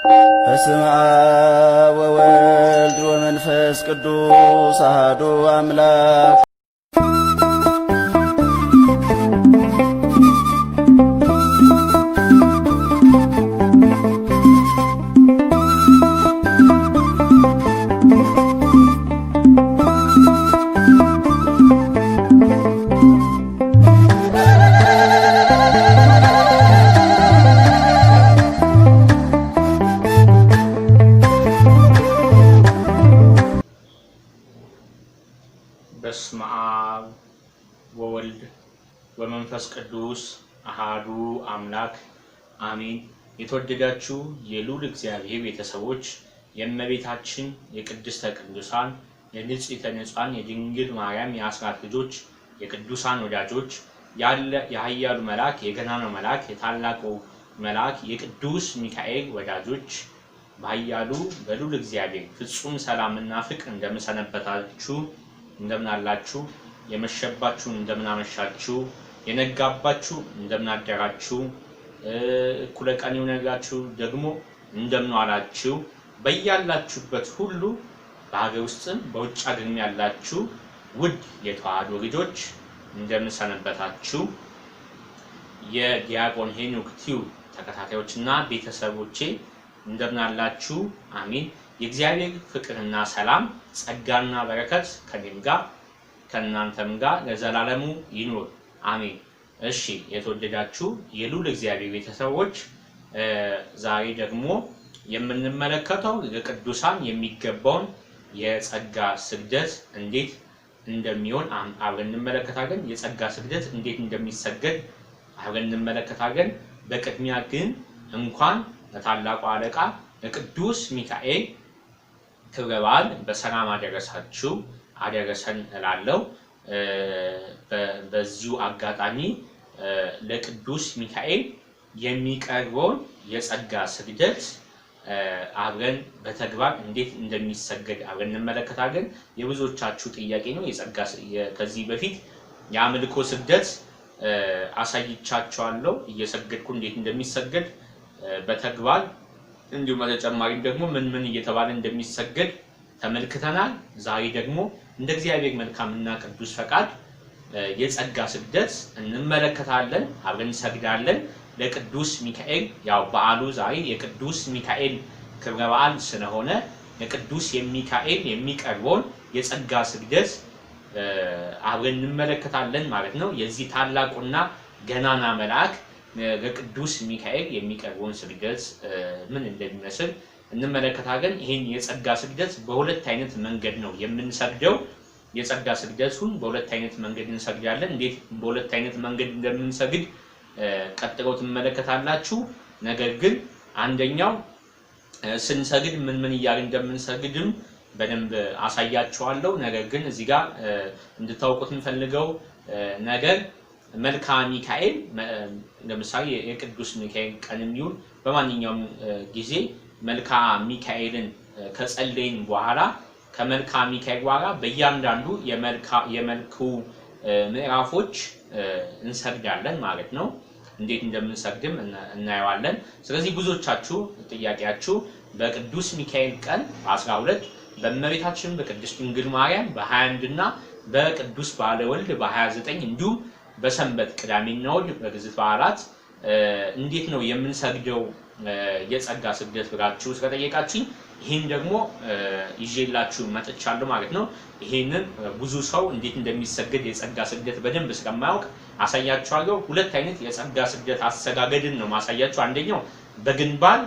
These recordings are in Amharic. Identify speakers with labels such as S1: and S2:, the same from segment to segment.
S1: በስመ አብ ወወልድ ወመንፈስ ቅዱስ አሐዱ አምላክ።
S2: በስመ አብ ወወልድ ወመንፈስ ቅዱስ አሐዱ አምላክ አሜን። የተወደዳችሁ የልዑል እግዚአብሔር ቤተሰቦች፣ የእመቤታችን የቅድስተ ቅዱሳን የንጽሕተ ንጹሐን የድንግል ማርያም የአስራት ልጆች፣ የቅዱሳን ወዳጆች፣ የኃያሉ መልአክ የገናናው መልአክ የታላቁ መልአክ የቅዱስ ሚካኤል ወዳጆች በኃያሉ በልዑል እግዚአብሔር ፍጹም ሰላምና ፍቅር እንደምሰነበታችሁ እንደምን አላችሁ? የመሸባችሁ እንደምን አመሻችሁ? የነጋባችሁ እንደምን አደራችሁ? እኩለ ቀን የሆነላችሁ ደግሞ እንደምን ዋላችሁ? በያላችሁበት ሁሉ በሀገር ውስጥም በውጭ ሀገርም ያላችሁ ውድ የተዋሕዶ ልጆች እንደምን ሰነበታችሁ? የዲያቆን ሄኖክ ቲዩብ ተከታታዮችና ቤተሰቦቼ እንደምን አላችሁ? አሜን። የእግዚአብሔር ፍቅርና ሰላም ጸጋና በረከት ከኔም ጋር ከእናንተም ጋር ለዘላለሙ ይኑር አሜን። እሺ የተወደዳችሁ የልዑል እግዚአብሔር ቤተሰቦች፣ ዛሬ ደግሞ የምንመለከተው ለቅዱሳን የሚገባውን የጸጋ ስግደት እንዴት እንደሚሆን አብረን እንመለከታለን። የጸጋ ስግደት እንዴት እንደሚሰገድ አብረን እንመለከታለን። በቅድሚያ ግን እንኳን ለታላቁ አለቃ ለቅዱስ ሚካኤል ክብረ በዓል በሰላም አደረሳችሁ አደረሰን እላለሁ። በዚሁ አጋጣሚ ለቅዱስ ሚካኤል የሚቀርበውን የጸጋ ስግደት አብረን በተግባር እንዴት እንደሚሰገድ አብረን እንመለከታለን። የብዙዎቻችሁ ጥያቄ ነው። ከዚህ በፊት የአምልኮ ስግደት አሳይቻችኋለሁ፣ እየሰገድኩ እንዴት እንደሚሰገድ በተግባር እንዲሁም በተጨማሪም ደግሞ ምን እየተባለ እንደሚሰገድ ተመልክተናል። ዛሬ ደግሞ እንደ እግዚአብሔር መልካምና ቅዱስ ፈቃድ የጸጋ ስግደት እንመለከታለን፣ አብረን እንሰግዳለን። ለቅዱስ ሚካኤል ያው በዓሉ ዛሬ የቅዱስ ሚካኤል ክብረ በዓል ስለሆነ ለቅዱስ ሚካኤል የሚቀርበውን የጸጋ ስግደት አብረን እንመለከታለን ማለት ነው። የዚህ ታላቁና ገናና መልአክ ለቅዱስ ሚካኤል የሚቀርበውን ስግደት ምን እንደሚመስል እንመለከታለን። ይሄን የጸጋ ስግደት በሁለት አይነት መንገድ ነው የምንሰግደው። የጸጋ ስግደቱን በሁለት አይነት መንገድ እንሰግዳለን። እንዴት በሁለት አይነት መንገድ እንደምንሰግድ ቀጥሎ ትመለከታላችሁ። ነገር ግን አንደኛው ስንሰግድ ምን እያልን እንደምንሰግድም በደንብ አሳያችኋለሁ። ነገር ግን እዚህ ጋር እንድታውቁት የምፈልገው ነገር መልካ ሚካኤል ለምሳሌ የቅዱስ ሚካኤል ቀንም ይሁን በማንኛውም ጊዜ መልካ ሚካኤልን ከጸለይን በኋላ ከመልካ ሚካኤል በኋላ በእያንዳንዱ የመልኩ ምዕራፎች እንሰግዳለን ማለት ነው። እንዴት እንደምንሰግድም እናየዋለን። ስለዚህ ብዙዎቻችሁ ጥያቄያችሁ በቅዱስ ሚካኤል ቀን በ12 በእመቤታችን በቅድስት ድንግል ማርያም በ21 እና በቅዱስ ባለወልድ በ29 እንዲሁም በሰንበት ቅዳሜና እሑድ በግዝት በዓላት እንዴት ነው የምንሰግደው የጸጋ ስግደት ብላችሁ ስለጠየቃችሁኝ ይሄን ደግሞ ይዤላችሁ መጥቻለሁ ማለት ነው። ይሄንን ብዙ ሰው እንዴት እንደሚሰገድ የጸጋ ስግደት በደንብ ስለማያውቅ አሳያችኋለሁ። ሁለት አይነት የጸጋ ስግደት አሰጋገድን ነው ማሳያችሁ። አንደኛው በግንባር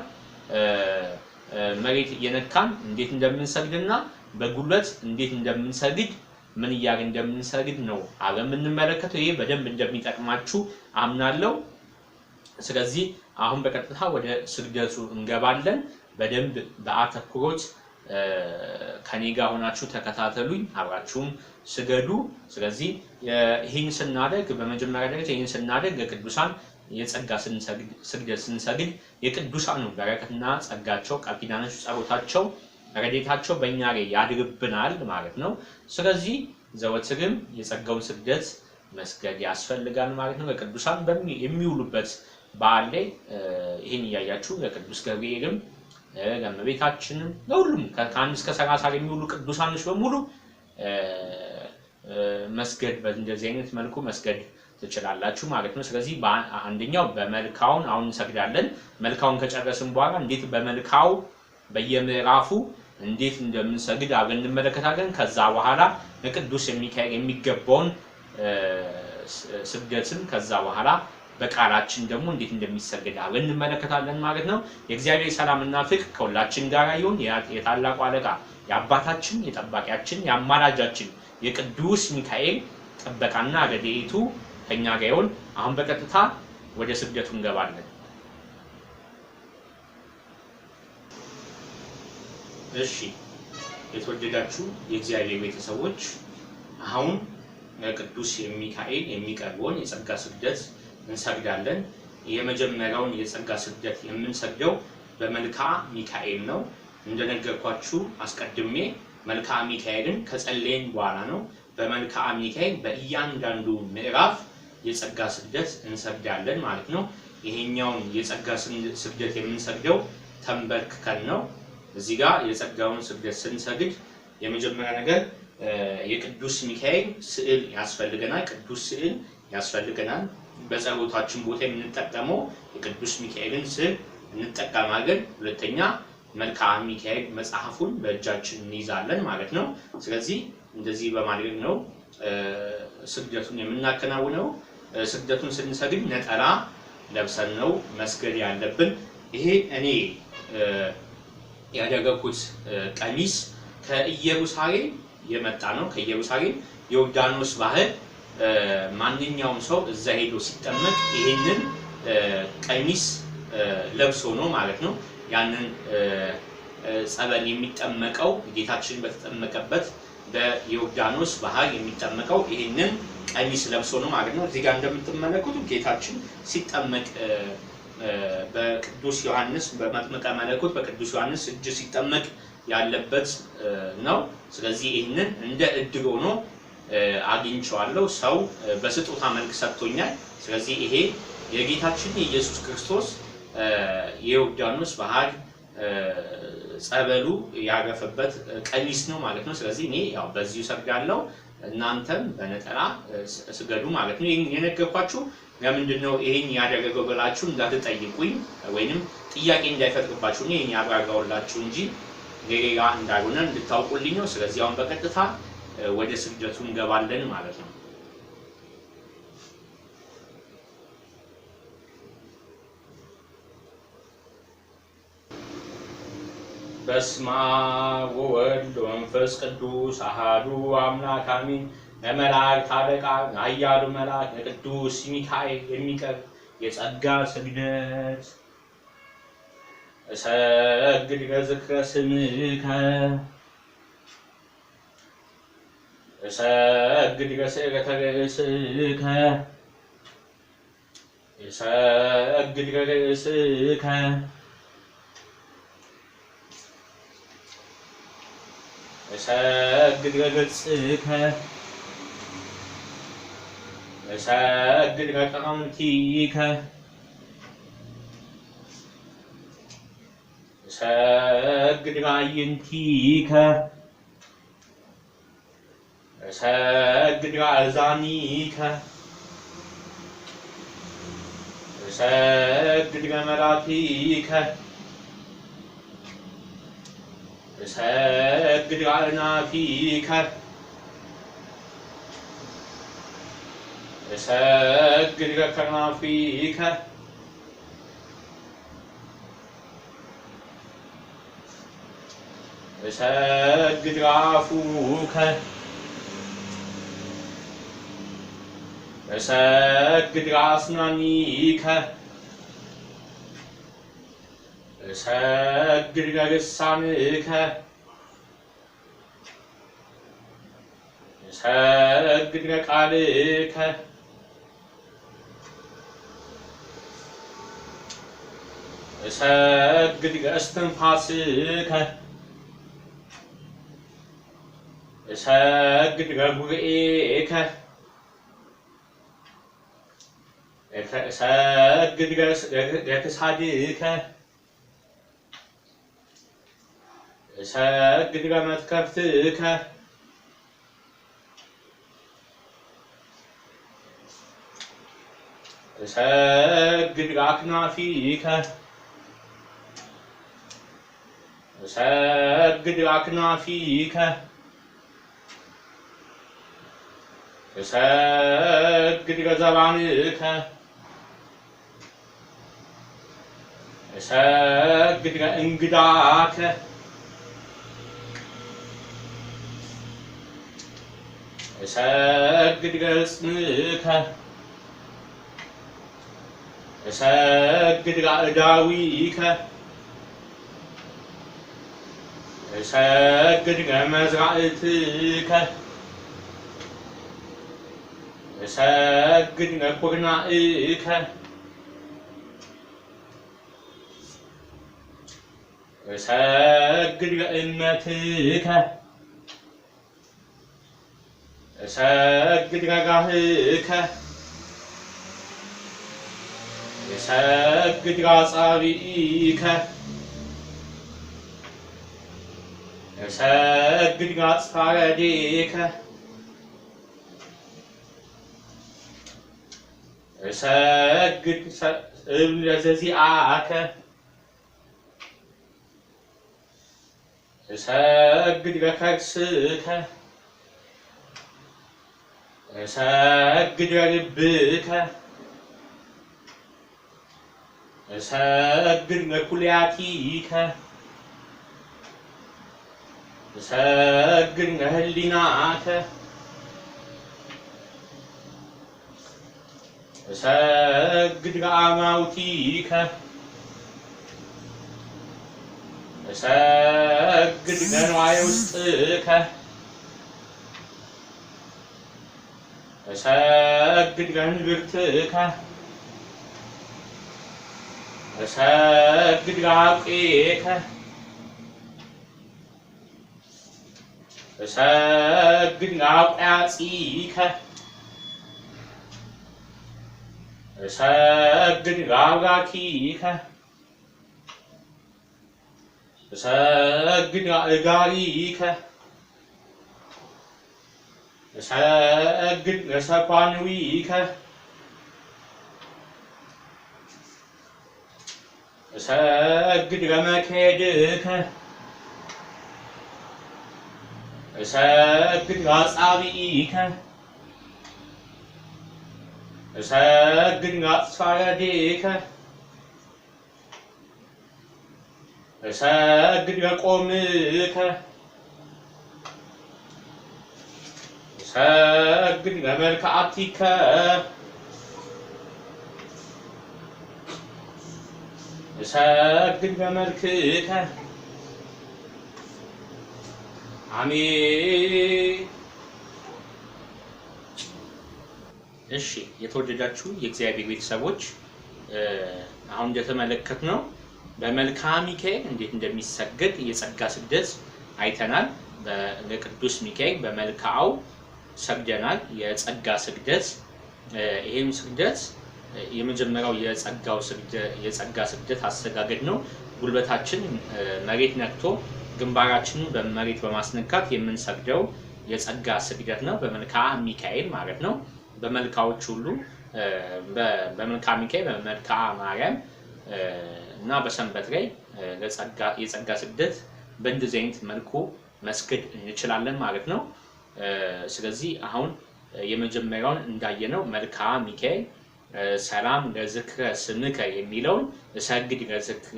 S2: መሬት እየነካን እንዴት እንደምንሰግድና በጉልበት እንዴት እንደምንሰግድ ምን እያልን እንደምንሰግድ ነው አብረን የምንመለከተው። ይሄ በደንብ እንደሚጠቅማችሁ አምናለሁ። ስለዚህ አሁን በቀጥታ ወደ ስግደቱ እንገባለን። በደንብ በአተኩሮት ከኔ ጋር ሆናችሁ ተከታተሉኝ፣ አብራችሁም ስገዱ። ስለዚህ ይሄን ስናደርግ በመጀመሪያ ደረጃ ይሄን ስናደርግ ለቅዱሳን የጸጋ ስግደት ስንሰግድ የቅዱሳኑ በረከትና ጸጋቸው ቃል ኪዳናቸው ጸሎታቸው ረድኤታቸው በእኛ ላይ ያድርብናል ማለት ነው። ስለዚህ ዘወትርም የጸጋውን ስግደት መስገድ ያስፈልጋል ማለት ነው። ለቅዱሳን የሚውሉበት በዓል ላይ ይሄን እያያችሁ ለቅዱስ ገብርኤልም ለእመቤታችንም ለሁሉም ከ1 እስከ 30 የሚውሉ ቅዱሳኖች በሙሉ መስገድ በእንደዚህ አይነት መልኩ መስገድ ትችላላችሁ ማለት ነው። ስለዚህ አንደኛው በመልካውን አሁን እንሰግዳለን። መልካውን ከጨረስን በኋላ እንዴት በመልካው በየምዕራፉ እንዴት እንደምንሰግድ አብረን እንመለከታለን። ከዛ በኋላ ለቅዱስ ሚካኤል የሚገባውን ስግደትን ከዛ በኋላ በቃላችን ደግሞ እንዴት እንደሚሰገድ አብረን እንመለከታለን ማለት ነው። የእግዚአብሔር ሰላምና ፍቅር ከሁላችን ጋር ይሁን። የታላቁ አለቃ የአባታችን የጠባቂያችን የአማላጃችን የቅዱስ ሚካኤል ጥበቃና ረድኤቱ ከኛ ጋር ይሁን። አሁን በቀጥታ ወደ ስግደቱ እንገባለን። እሺ የተወደዳችሁ የእግዚአብሔር ቤተሰቦች አሁን ለቅዱስ ሚካኤል የሚቀርበውን የጸጋ ስግደት እንሰግዳለን። የመጀመሪያውን የጸጋ ስግደት የምንሰግደው በመልክዓ ሚካኤል ነው። እንደነገርኳችሁ አስቀድሜ መልክዓ ሚካኤልን ከጸለይን በኋላ ነው። በመልክዓ ሚካኤል በእያንዳንዱ ምዕራፍ የጸጋ ስግደት እንሰግዳለን ማለት ነው። ይሄኛውን የጸጋ ስግደት የምንሰግደው ተንበርክከን ነው። እዚህ ጋር የጸጋውን ስግደት ስንሰግድ የመጀመሪያ ነገር የቅዱስ ሚካኤል ስዕል ያስፈልገናል። ቅዱስ ስዕል ያስፈልገናል። በጸሎታችን ቦታ የምንጠቀመው የቅዱስ ሚካኤልን ስዕል እንጠቀማለን። ሁለተኛ መልክዓ ሚካኤል መጽሐፉን በእጃችን እንይዛለን ማለት ነው። ስለዚህ እንደዚህ በማድረግ ነው ስግደቱን የምናከናውነው። ስግደቱን ስንሰግድ ነጠላ ለብሰን ነው መስገድ ያለብን። ይሄ እኔ ያደረኩት ቀሚስ ከኢየሩሳሌም የመጣ ነው። ከኢየሩሳሌም ዮርዳኖስ ባህር ማንኛውም ሰው እዛ ሄዶ ሲጠመቅ ይሄንን ቀሚስ ለብሶ ነው ማለት ነው። ያንን ጸበል የሚጠመቀው ጌታችን በተጠመቀበት በዮርዳኖስ ባህር የሚጠመቀው ይሄንን ቀሚስ ለብሶ ነው ማለት ነው። እዚህ ጋር እንደምትመለከቱት ጌታችን ሲጠመቅ በቅዱስ ዮሐንስ በመጥምቀ መለኮት በቅዱስ ዮሐንስ እጅ ሲጠመቅ ያለበት ነው። ስለዚህ ይሄንን እንደ እድል ሆኖ አግኝቼዋለሁ። ሰው በስጦታ መልክ ሰጥቶኛል። ስለዚህ ይሄ የጌታችን የኢየሱስ ክርስቶስ የዮርዳኖስ ባህር ጸበሉ ያረፈበት ቀሚስ ነው ማለት ነው። ስለዚህ እኔ ያው በዚሁ ሰግዳለሁ፣ እናንተም በነጠላ ስገዱ ማለት ነው። ይሄን የነገርኳችሁ ለምንድን ነው ይሄን ያደረገው ብላችሁ እንዳትጠይቁኝ ወይንም ጥያቄ እንዳይፈጥርባችሁ ነው ይሄን ያብራራውላችሁ እንጂ ሌላ እንዳልሆነ እንድታውቁልኝ ነው። ስለዚህ አሁን በቀጥታ ወደ ስግደቱ እንገባለን ማለት ነው። በስመ አብ ወወልድ ወመንፈስ ቅዱስ አሐዱ አምላክ አሜን። ለመላእክት አለቃ ኃያሉ መልአክ ለቅዱስ ሚካኤል የሚቀርብ የጸጋ ስግደት። እሰግድ ለዝክረ ስምከ እሰግድ ለስዕለተ ርእስከ እሰግድ ለርእስከ እሰግድ ለገጽከ እሰግድ ለቀራንቲከ እሰግድ ለአዕይንቲከ እሰግድ ለአእዛኒከ እሰግድ ለመራቲከ እሰግድ ለአእናፊከ እሰግድ ለከናፊከ እሰግድ ለአፉከ እሰግድ ለአስናኒከ እሰግድ ለልሳንከ እሰግድ ለቃልከ እሰግድ ለእስትንፋስከ እሰግድ ለጉርኤከ እሰግድ ለክሳድከ እሰግድ ለመትከፍትከ እሰግድ ለአክናፊከ እሰግድ ለአክናፊከ እሰግድ ለዘባንከ እሰግድ ለእንግዳከ እሰግድ ለጽምከ እሰግድ ለአእዳዊከ እሰግድ ለመዝራእትከ እሰግድ ለኩርናእከ እሰግድ ለእመትከ እሰግድ ለጋህከ እሰግድ ለአጻብዒከ እሰግድ ለአጽፋረዴከ እሰግድ ለዘዚአከ እሰግድ ለከርስከ እሰግድ ለልብከ እሰግድ ለኩልያቲከ እሰግድ ለህሊናከ እሰግድ ለአማውቲከ እሰግድ ለንዋየ ውስጥከ እሰግድ ለእንብርትከ እሰግድ ለአውቄከ እሰግድ ለአውቃጺከ እሰግድ ለአብራኪከ እሰግድ ለአእጋሪከ እሰግድ ለሰኳንዊከ እሰግድ ለመኬድከ እሰግድ ለአጻብዒከ እሰግድ ለአጽፋረዴከ እሰግድ ለቆምከ እሰግድ ለመልክዓቲከ እሰግድ ለመልክከ አሜን። እሺ የተወደዳችሁ የእግዚአብሔር ቤተሰቦች አሁን እንደተመለከትነው በመልክዓ ሚካኤል እንዴት እንደሚሰገድ የጸጋ ስግደት አይተናል። ለቅዱስ ሚካኤል በመልክዓው ሰግደናል የጸጋ ስግደት። ይሄም ስግደት የመጀመሪያው የጸጋ ስግደት አሰጋገድ ነው። ጉልበታችን መሬት ነክቶ ግንባራችንን በመሬት በማስነካት የምንሰግደው የጸጋ ስግደት ነው፣ በመልክዓ ሚካኤል ማለት ነው። በመልክዓዎች ሁሉ በመልክዓ ሚካኤል፣ በመልክዓ ማርያም እና በሰንበት ላይ የጸጋ ስግደት በእንደዚህ አይነት መልኩ መስገድ እንችላለን ማለት ነው። ስለዚህ አሁን የመጀመሪያውን እንዳየነው መልክዓ ሚካኤል ሰላም ለዝክረ ስምከ የሚለውን እሰግድ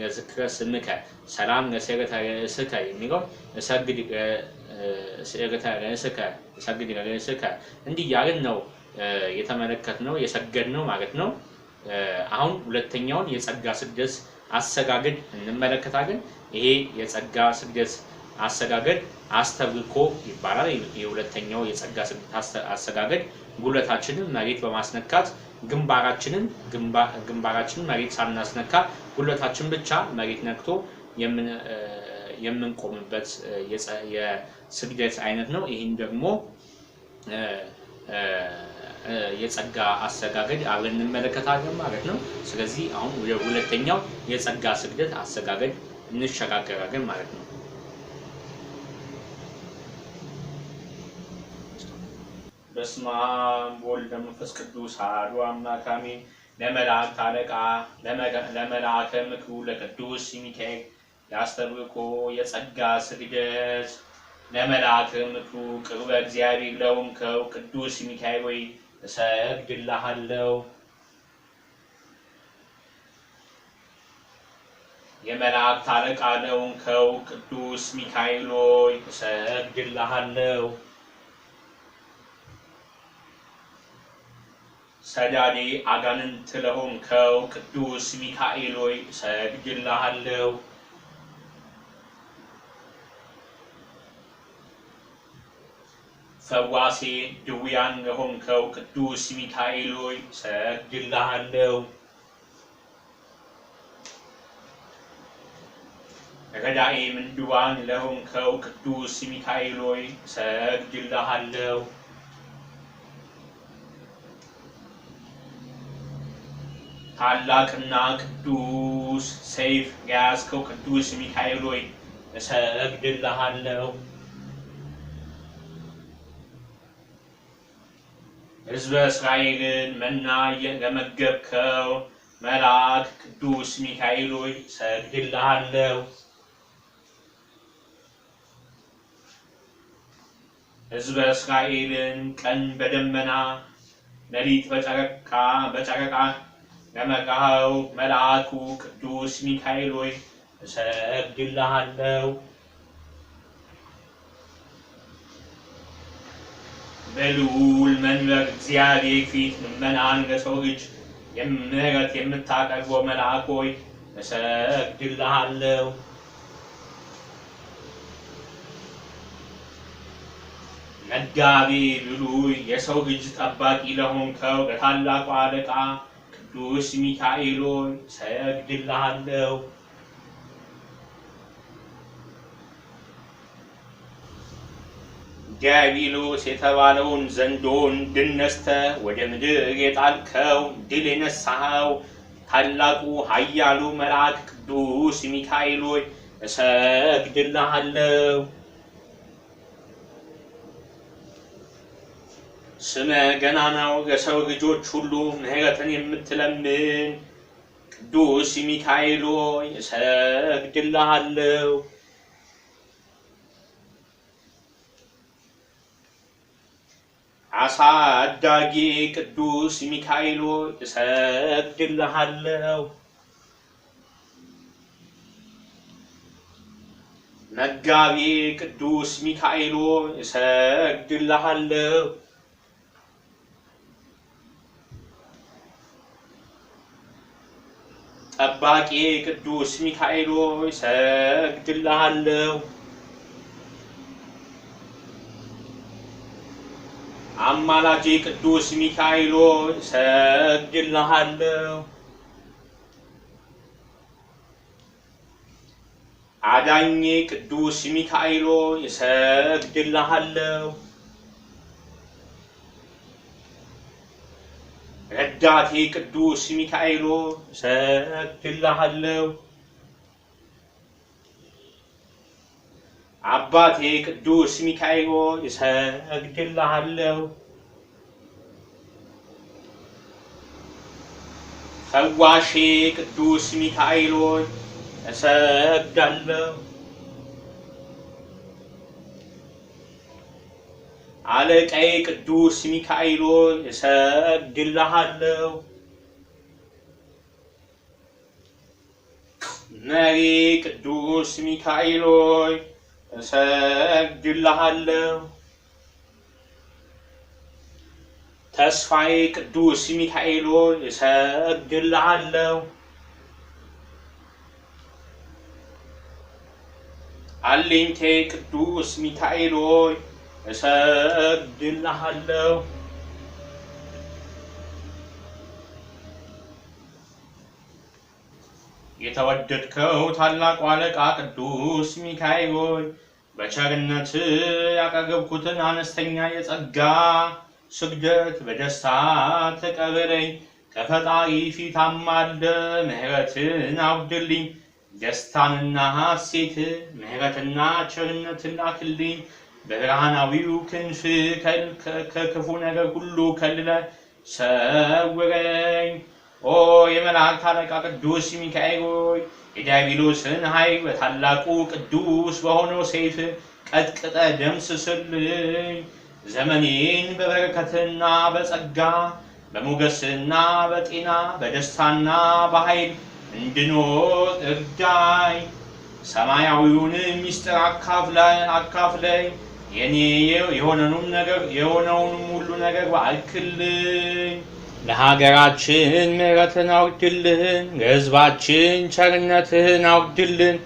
S2: ለዝክረ ስምከ፣ ሰላም ለስዕረተ ርእስከ የሚለውን እሰግድ ለስዕረተ ርእስከ፣ እሰግድ ለርእስከ እንዲህ እያልን ነው የተመለከትነው የሰገድነው ማለት ነው። አሁን ሁለተኛውን የጸጋ ስግደት አሰጋገድ እንመለከታለን። ይሄ የጸጋ ስግደት አሰጋገድ አስተብርኮ ይባላል። የሁለተኛው የጸጋ ስግደት አሰጋገድ ጉልበታችንን መሬት በማስነካት ግንባራችንን መሬት ሳናስነካ ጉልበታችን ብቻ መሬት ነክቶ የምንቆምበት የስግደት አይነት ነው። ይህም ደግሞ የጸጋ አሰጋገድ አብረን እንመለከታለን ማለት ነው። ስለዚህ አሁን ወደ ሁለተኛው የጸጋ ስግደት አሰጋገድ እንሸጋገራለን ማለት ነው። በስመ አብ ወወልድ ወመንፈስ ቅዱስ አሐዱ አምላክ አሜን። ለመላእክት አለቃ ለመልአከ ምክሩ ለቅዱስ ሚካኤል ያስተብርኮ የጸጋ ስግደት። ለመልአከ ምክሩ ቅርበ እግዚአብሔር ለሆንከው ቅዱስ ሚካኤል ሆይ እሰግድልሃለሁ። የመላእክት አለቃ ለሆንከው ቅዱስ ሚካኤል ሆይ እሰግድልሃለሁ። ሰዳዴ አጋንንት ለሆንከው ቅዱስ ሚካኤል ሆይ እሰግድልሃለሁ። ፈዋሴ ድውያን ለሆንከው ቅዱስ ሚካኤል ሆይ እሰግድልሃለሁ። ረዳኤ ምንድዋን ለሆንከው ቅዱስ ሚካኤል ሆይ እሰግድልሃለሁ። ታላቅና ቅዱስ ሰይፍ የያዝከው ቅዱስ ሚካኤል ሆይ እሰግድልሃለሁ። ሕዝበ እስራኤልን መና የመገብከው መልአክ ቅዱስ ሚካኤል ሆይ እሰግድልሃለሁ። ሕዝበ እስራኤልን ቀን በደመና ሌሊት በጨረቃ ለመራኸው መልአኩ ቅዱስ ሚካኤል ሆይ እሰግድልሃለሁ። በልዑል መንበር እግዚአብሔር ፊት ምእመናን ለሰው ልጅ ምሕረት የምታቀርበው መልአክ ሆይ እሰግድልሃለሁ። መጋቤ ብሉይ የሰው ልጅ ጠባቂ ለሆንከው ለታላቁ አለቃ ቅዱስ ሚካኤል ሆይ እሰግድልሃለሁ። ዲያብሎስ የተባለውን ዘንዶን ድል ነስተህ ወደ ምድር የጣልከው ድል የነሳኸው ታላቁ ኃያሉ መልአክ ቅዱስ ሚካኤል ሆይ እሰግድልሃለሁ። ስመ ገናናው ለሰው ልጆች ሁሉ ምሕረትን የምትለምን ቅዱስ ሚካኤል ሆይ እሰግድልሃለሁ። አሳዳጊ ቅዱስ ሚካኤል ሆይ እሰግድልሃለሁ። መጋቤ ቅዱስ ሚካኤል ሆይ እሰግድልሃለሁ። ጠባቂ ቅዱስ ሚካኤል ሆይ እሰግድልሃለሁ። አማላጄ ቅዱስ ሚካኤል ሆይ እሰግድልሃለሁ። አዳኜ ቅዱስ ሚካኤል ሆይ እሰግድልሃለሁ። ረዳቴ ቅዱስ ሚካኤል ሆይ እሰግድልሃለሁ። አባቴ ቅዱስ ሚካኤል ሆይ እሰግድልሃለሁ። ፈዋሼ ቅዱስ ሚካኤል ሆይ እሰግዳለሁ። አለቃዬ ቅዱስ ሚካኤል ሆይ እሰግድልሃለሁ። መሪ ቅዱስ ሚካኤል ሆይ እሰግድልሃለሁ። ተስፋዬ ቅዱስ ሚካኤል ሆይ እሰግድልሃለሁ። አለኝቴ ቅዱስ ሚካኤል ሆይ እሰግድልሃለሁ። የተወደድከው ታላቁ አለቃ ቅዱስ ሚካኤል ሆይ በቸርነት ያቀረብኩትን አነስተኛ የጸጋ ስግደት በደስታ ተቀበለኝ። ከፈጣሪ ፊት አማልደህ ምሕረትን አውርድልኝ። ደስታንና ሐሴት ምሕረትና ቸርነትን ላክልኝ። በብርሃናዊው ክንፍ ከክፉ ነገር ሁሉ ከልለ ሰውረኝ። ኦ የመላእክት አለቃ ቅዱስ ሚካኤል ሆይ የዲያብሎስን ኃይል በታላቁ ቅዱስ በሆነው ሰይፍ ቀጥቅጠ ደምስስልኝ። ዘመኔን በበረከትና በጸጋ በሞገስና በጤና በደስታና በኃይል እንድኖር እርዳኝ። ሰማያዊውን ምስጢር አካፍለኝ። የኔ የሆነውንም ሁሉ ነገር ባርክልኝ። ለሀገራችን ምሕረትን አውርድልን፣ ለሕዝባችን ቸርነትህን አውርድልን።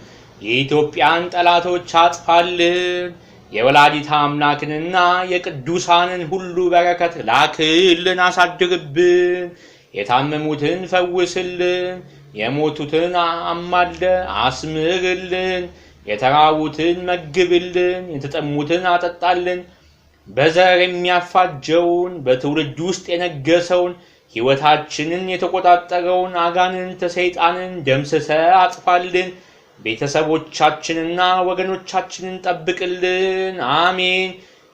S2: የኢትዮጵያን ጠላቶች አጥፋልን። የወላዲተ አምላክንና የቅዱሳንን ሁሉ በረከት ላክልን፣ አሳድርብን። የታመሙትን ፈውስልን፣ የሞቱትን አማልደ አስምርልን። የተራቡትን መግብልን፣ የተጠሙትን አጠጣልን። በዘር የሚያፋጀውን በትውልድ ውስጥ የነገሰውን ሕይወታችንን የተቆጣጠረውን አጋንንተ ሰይጣንን ደምስሰ አጥፋልን። ቤተሰቦቻችንና ወገኖቻችንን ጠብቅልን። አሜን።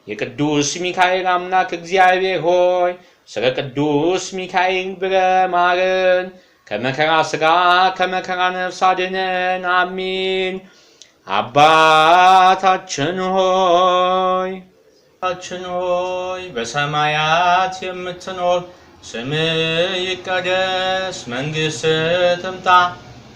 S2: የቅዱስ ሚካኤል አምላክ እግዚአብሔር ሆይ ስለ ቅዱስ ሚካኤል ብለህ ማረን። ከመከራ ሥጋ ከመከራ ነፍስ አድነን። አሜን። አባታችን ሆይ በሰማያት የምትኖር ስምህ ይቀደስ፣ መንግሥትህ ትምጣ፣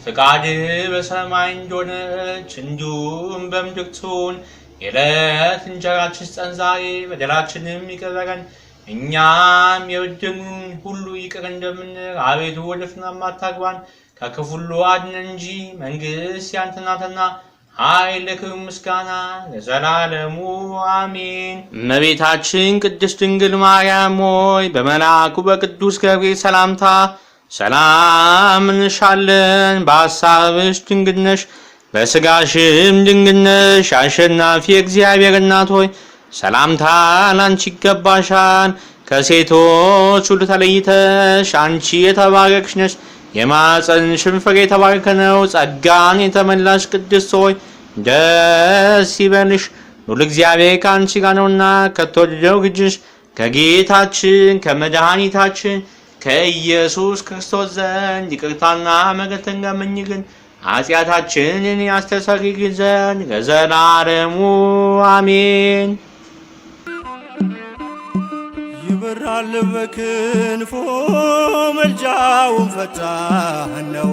S2: ፍቃድህ በሰማይ እንደሆነች እንዲሁም በምድር ትሁን። የዕለት እንጀራችንን ስጠን ዛሬ፣ በደላችንም ይቅር በለን እኛም የበደሉንን ሁሉ ይቅር እንደምንል፣ አቤቱ ወደ ፈተና አታግባን ከክፉ ሁሉ አድነን እንጂ መንግሥት ያንተ ናትና ኃይል፣ ክብር፣ ምስጋና ለዘላለሙ አሜን። እመቤታችን ቅድስት ድንግል ማርያም ሆይ በመልአኩ በቅዱስ ገብርኤል ሰላምታ ሰላም እንልሻለን። በሐሳብሽ ድንግል ነሽ፣ በሥጋሽም ድንግል ነሽ። አሸናፊ እግዚአብሔር እናት ሆይ ሰላምታ ላንቺ ይገባሻል። ከሴቶች ሁሉ ተለይተሽ አንቺ የተባረክሽ ነሽ፣ የማኅፀንሽም ፍሬ የተባረከ ነው። ጸጋን የተመላሽ ቅድስት ሆይ ደስ ይበልሽ፣ ሉል እግዚአብሔር ከአንቺ ጋር ነውና ከተወደደው ልጅሽ ከጌታችን ከመድኃኒታችን ከኢየሱስ ክርስቶስ ዘንድ ይቅርታና ምሕረትን ለምኝልን ኃጢአታችንን ያስተሰርይልን ዘንድ ለዘላለሙ አሜን።
S1: ይበራል በክንፎ መልጃውን ፈጣን ነው።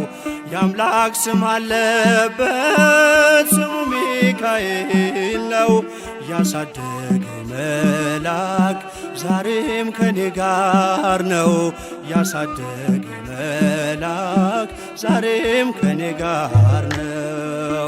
S1: የአምላክ ስም አለበት ስሙ ሚካኤል ነው። ያሳደገ መልአክ ዛሬም ከኔ ጋር ነው። ያሳደገ መልአክ ዛሬም ከኔ ጋር ነው።